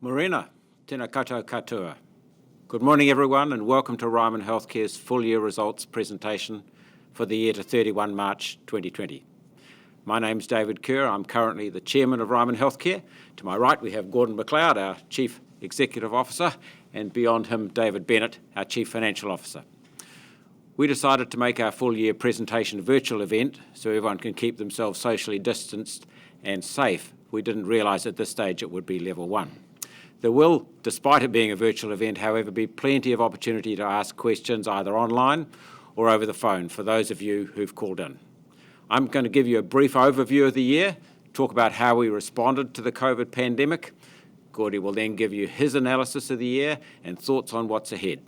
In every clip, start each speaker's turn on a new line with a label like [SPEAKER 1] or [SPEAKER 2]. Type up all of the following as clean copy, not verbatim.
[SPEAKER 1] Morena, tēnā koutou katoa. Good morning everyone and welcome to Ryman Healthcare's full year results presentation for the year to 31 March 2020. My name's David Kerr, I'm currently the Chairman of Ryman Healthcare. To my right we have Gordon McLeod, our Chief Executive Officer, and beyond him David Bennett, our Chief Financial Officer. We decided to make our full year presentation a virtual event so everyone can keep themselves socially distanced and safe. We didn't realise at this stage it would be level 1. There will, despite it being a virtual event, however, be plenty of opportunity to ask questions either online or over the phone for those of you who've called in. I'm going to give you a brief overview of the year, talk about how we responded to the COVID pandemic. Gordy will then give you his analysis of the year and thoughts on what's ahead.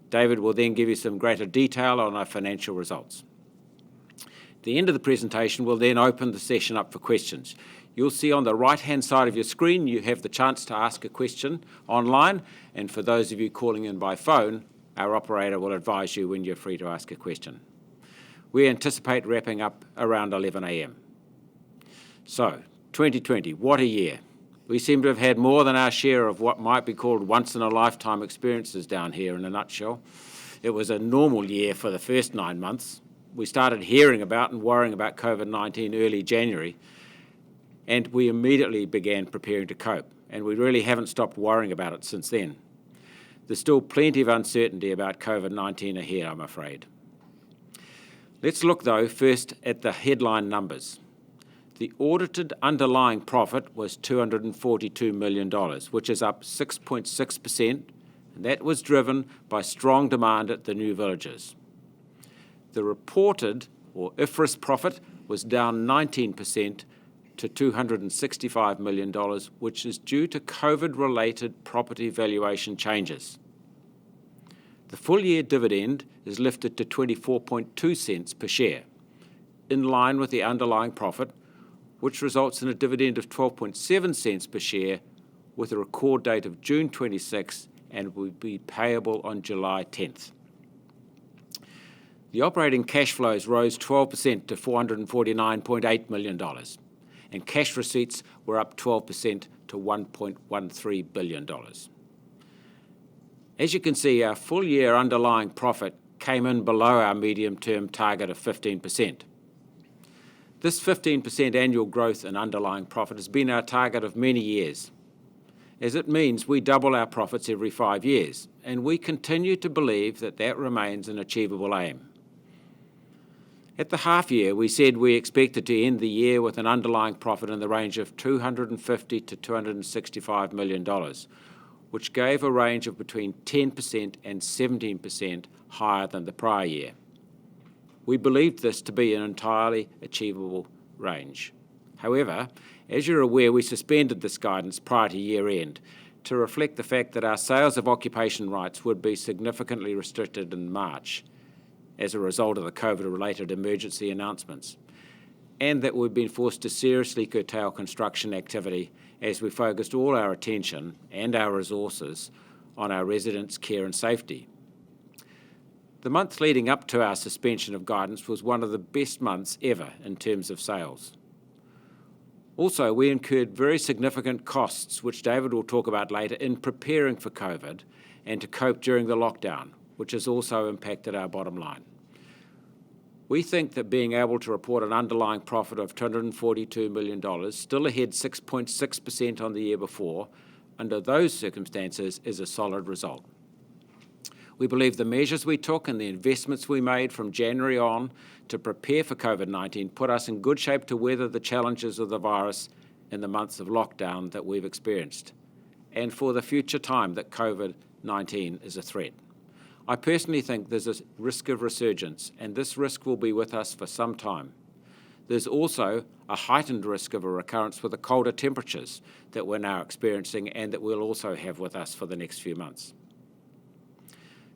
[SPEAKER 1] David will then give you some greater detail on our financial results. At the end of the presentation, we'll then open the session up for questions. You'll see on the right-hand side of your screen, you have the chance to ask a question online, and for those of you calling in by phone, our operator will advise you when you're free to ask a question. We anticipate wrapping up around 11 a.m. So, 2020, what a year. We seem to have had more than our share of what might be called once-in-a-lifetime experiences down here in a nutshell. It was a normal year for the first 9 months. We started hearing about and worrying about COVID-19 early January, and we immediately began preparing to cope, and we really haven't stopped worrying about it since then. There's still plenty of uncertainty about COVID-19 ahead, I'm afraid. Let's look, though, first at the headline numbers. The audited underlying profit was $242 million, which is up 6.6%, and that was driven by strong demand at the new villages. The reported, or IFRS profit, was down 19%, to $265 million, which is due to COVID-related property valuation changes. The full-year dividend is lifted to 24.2 cents per share, in line with the underlying profit, which results in a dividend of 12.7 cents per share with a record date of June 26 and will be payable on July 10th. The operating cash flows rose 12% to $449.8 million. And cash receipts were up 12% to $1.13 billion. As you can see, our full-year underlying profit came in below our medium-term target of 15%. This 15% annual growth in underlying profit has been our target of many years, as it means we double our profits every 5 years, and we continue to believe that that remains an achievable aim. At the half-year, we said we expected to end the year with an underlying profit in the range of $250 to $265 million, which gave a range of between 10% and 17% higher than the prior year. We believed this to be an entirely achievable range. However, as you're aware, we suspended this guidance prior to year-end to reflect the fact that our sales of occupation rights would be significantly restricted in March, as a result of the COVID-related emergency announcements, and that we've been forced to seriously curtail construction activity as we focused all our attention and our resources on our residents' care and safety. The month leading up to our suspension of guidance was one of the best months ever in terms of sales. Also, we incurred very significant costs, which David will talk about later, in preparing for COVID and to cope during the lockdown, which has also impacted our bottom line. We think that being able to report an underlying profit of $242 million, still ahead 6.6% on the year before, under those circumstances is a solid result. We believe the measures we took and the investments we made from January on to prepare for COVID-19 put us in good shape to weather the challenges of the virus in the months of lockdown that we've experienced, and for the future time that COVID-19 is a threat. I personally think there's a risk of resurgence, and this risk will be with us for some time. There's also a heightened risk of a recurrence with the colder temperatures that we're now experiencing and that we'll also have with us for the next few months.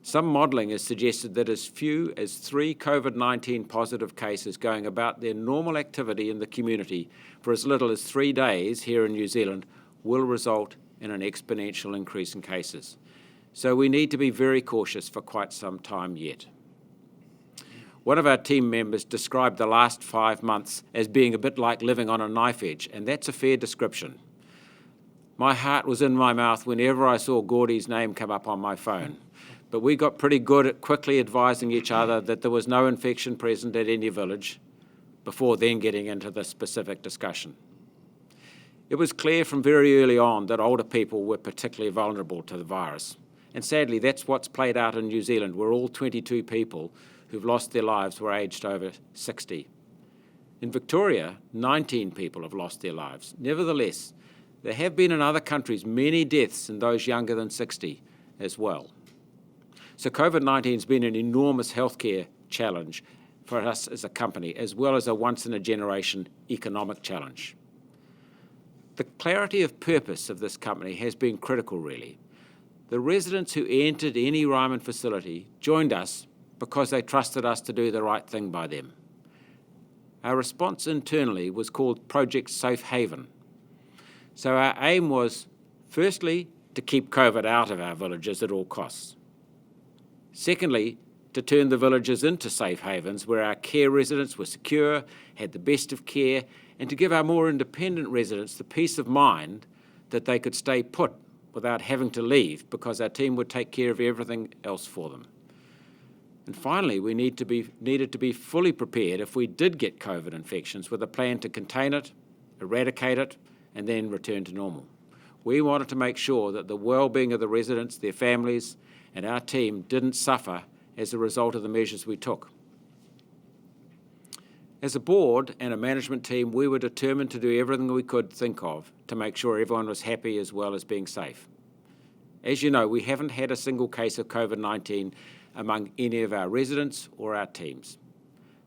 [SPEAKER 1] Some modelling has suggested that as few as 3 COVID-19 positive cases going about their normal activity in the community for as little as 3 days here in New Zealand will result in an exponential increase in cases. So we need to be very cautious for quite some time yet. One of our team members described the last 5 months as being a bit like living on a knife edge, and that's a fair description. My heart was in my mouth whenever I saw Gordy's name come up on my phone. But we got pretty good at quickly advising each other that there was no infection present at any village before then getting into the specific discussion. It was clear from very early on that older people were particularly vulnerable to the virus. And sadly, that's what's played out in New Zealand, where all 22 people who've lost their lives were aged over 60. In Victoria, 19 people have lost their lives. Nevertheless, there have been in other countries many deaths in those younger than 60 as well. So COVID-19 has been an enormous healthcare challenge for us as a company, as well as a once-in-a-generation economic challenge. The clarity of purpose of this company has been critical, really. The residents who entered any Ryman facility joined us because they trusted us to do the right thing by them. Our response internally was called Project Safe Haven. So our aim was, firstly, to keep COVID out of our villages at all costs. Secondly, to turn the villages into safe havens where our care residents were secure, had the best of care, and to give our more independent residents the peace of mind that they could stay put without having to leave because our team would take care of everything else for them. And finally, we needed to be fully prepared if we did get COVID infections with a plan to contain it, eradicate it, and then return to normal. We wanted to make sure that the well-being of the residents, their families, and our team didn't suffer as a result of the measures we took. As a board and a management team, we were determined to do everything we could think of to make sure everyone was happy as well as being safe. As you know, we haven't had a single case of COVID-19 among any of our residents or our teams.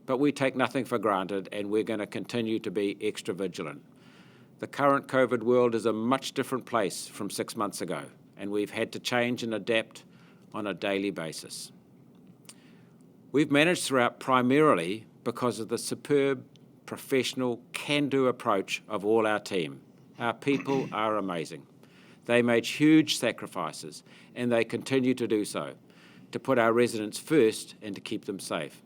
[SPEAKER 1] But we take nothing for granted, and we're going to continue to be extra vigilant. The current COVID world is a much different place from 6 months ago, and we've had to change and adapt on a daily basis. We've managed throughout primarily because of the superb, professional, can-do approach of all our team. Our people are amazing. They made huge sacrifices, and they continue to do so, to put our residents first and to keep them safe.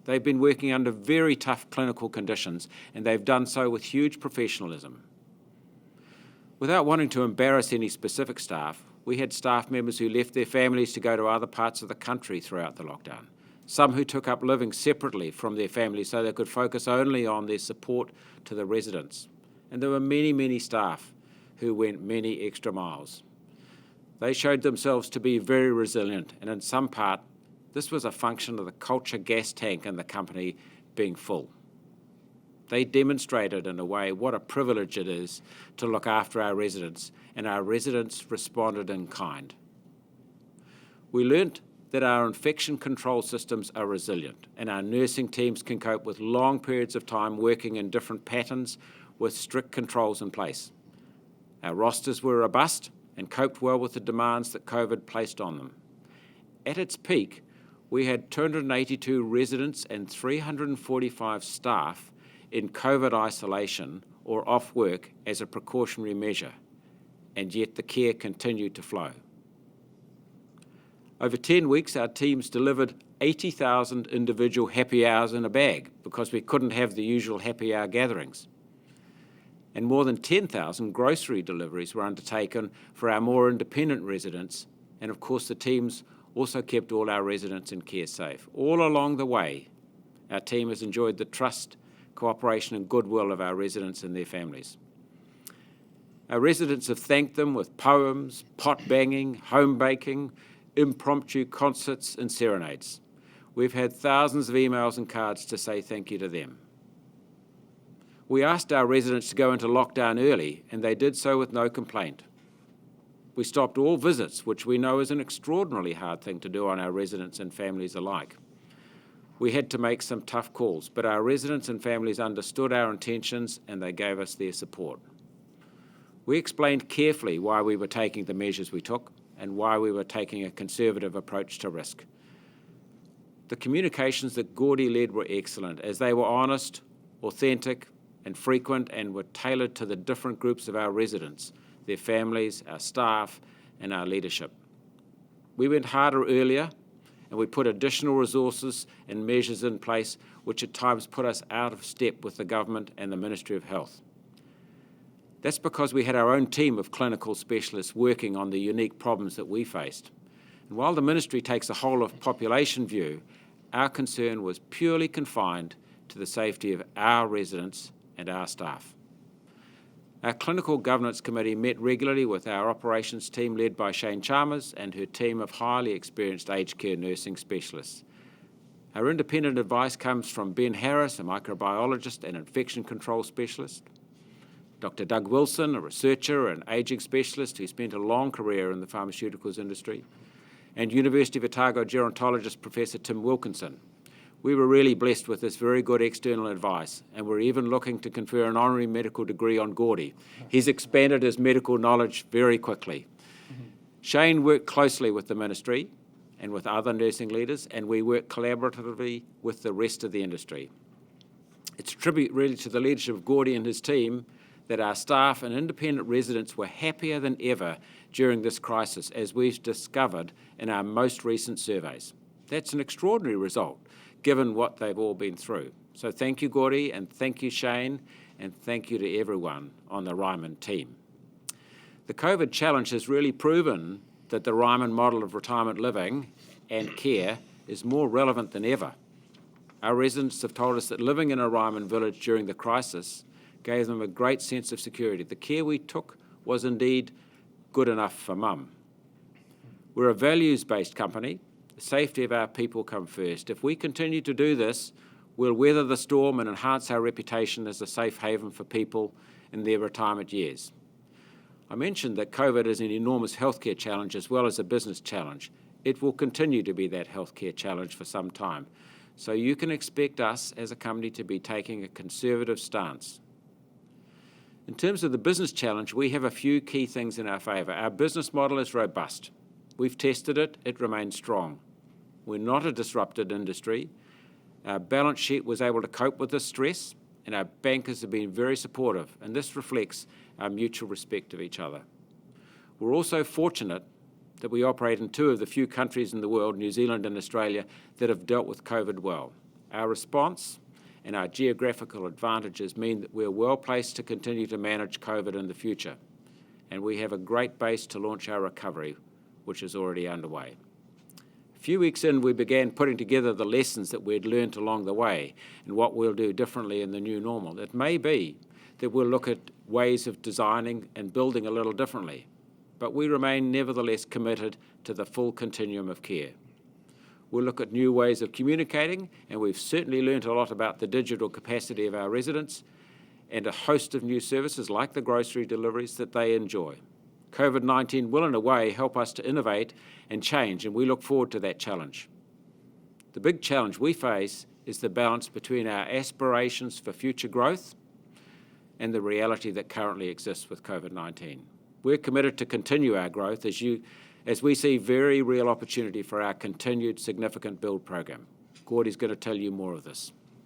[SPEAKER 1] They've been working under very tough clinical conditions, and they've done so with huge professionalism. Without wanting to embarrass any specific staff, we had staff members who left their families to go to other parts of the country throughout the lockdown. Some who took up living separately from their families so they could focus only on their support to the residents. And there were many, many staff who went many extra miles. They showed themselves to be very resilient, and in some part, this was a function of the culture gas tank in the company being full. They demonstrated in a way what a privilege it is to look after our residents, and our residents responded in kind. We learnt that our infection control systems are resilient, and our nursing teams can cope with long periods of time working in different patterns with strict controls in place. Our rosters were robust and coped well with the demands that COVID placed on them. At its peak, we had 282 residents and 345 staff in COVID isolation or off work as a precautionary measure, and yet the care continued to flow. Over 10 weeks, our teams delivered 80,000 individual happy hours in a bag because we couldn't have the usual happy hour gatherings. And more than 10,000 grocery deliveries were undertaken for our more independent residents, and of course the teams also kept all our residents in care safe. All along the way, our team has enjoyed the trust, cooperation and goodwill of our residents and their families. Our residents have thanked them with poems, pot banging, home baking, impromptu concerts and serenades. We've had thousands of emails and cards to say thank you to them. We asked our residents to go into lockdown early, and they did so with no complaint. We stopped all visits, which we know is an extraordinarily hard thing to do on our residents and families alike. We had to make some tough calls, but our residents and families understood our intentions and they gave us their support. We explained carefully why we were taking the measures we took and why we were taking a conservative approach to risk. The communications that Gordy led were excellent, as they were honest, authentic, and frequent, and were tailored to the different groups of our residents, their families, our staff, and our leadership. We went harder earlier, and we put additional resources and measures in place which at times put us out of step with the government and the Ministry of Health. That's because we had our own team of clinical specialists working on the unique problems that we faced. And while the ministry takes a whole of population view, our concern was purely confined to the safety of our residents and our staff. Our Clinical Governance Committee met regularly with our operations team led by Shane Chalmers and her team of highly experienced aged care nursing specialists. Our independent advice comes from Ben Harris, a microbiologist and infection control specialist, Dr. Doug Wilson, a researcher and ageing specialist who spent a long career in the pharmaceuticals industry, and University of Otago gerontologist Professor Tim Wilkinson. We were really blessed with this very good external advice, and we're even looking to confer an honorary medical degree on Gordy. He's expanded his medical knowledge very quickly. Shane worked closely with the ministry and with other nursing leaders, and we work collaboratively with the rest of the industry. It's a tribute really to the leadership of Gordy and his team that our staff and independent residents were happier than ever during this crisis, as we've discovered in our most recent surveys. That's an extraordinary result, given what they've all been through. So thank you, Gordy, and thank you, Shane, and thank you to everyone on the Ryman team. The COVID challenge has really proven that the Ryman model of retirement living and care is more relevant than ever. Our residents have told us that living in a Ryman village during the crisis gave them a great sense of security. The care we took was indeed good enough for Mum. We're a values-based company. The safety of our people come first. If we continue to do this, we'll weather the storm and enhance our reputation as a safe haven for people in their retirement years. I mentioned that COVID is an enormous healthcare challenge as well as a business challenge. It will continue to be that healthcare challenge for some time. So you can expect us as a company to be taking a conservative stance. In terms of the business challenge, we have a few key things in our favour. Our business model is robust. We've tested it, it remains strong. We're not a disrupted industry. Our balance sheet was able to cope with this stress, and our bankers have been very supportive, and this reflects our mutual respect of each other. We're also fortunate that we operate in two of the few countries in the world, New Zealand and Australia, that have dealt with COVID well. Our response and our geographical advantages mean that we're well placed to continue to manage COVID in the future, and we have a great base to launch our recovery, which is already underway. A few weeks in, we began putting together the lessons that we'd learnt along the way and what we'll do differently in the new normal. It may be that we'll look at ways of designing and building a little differently, but we remain nevertheless committed to the full continuum of care. We'll look at new ways of communicating, and we've certainly learnt a lot about the digital capacity of our residents and a host of new services like the grocery deliveries that they enjoy. COVID-19 will, in a way, help us to innovate and change, and we look forward to that challenge. The big challenge we face is the balance between our aspirations for future growth and the reality that currently exists with COVID-19. We're committed to continue our growth as we see very real opportunity for our continued significant build program. Gordy's going to tell you more of this.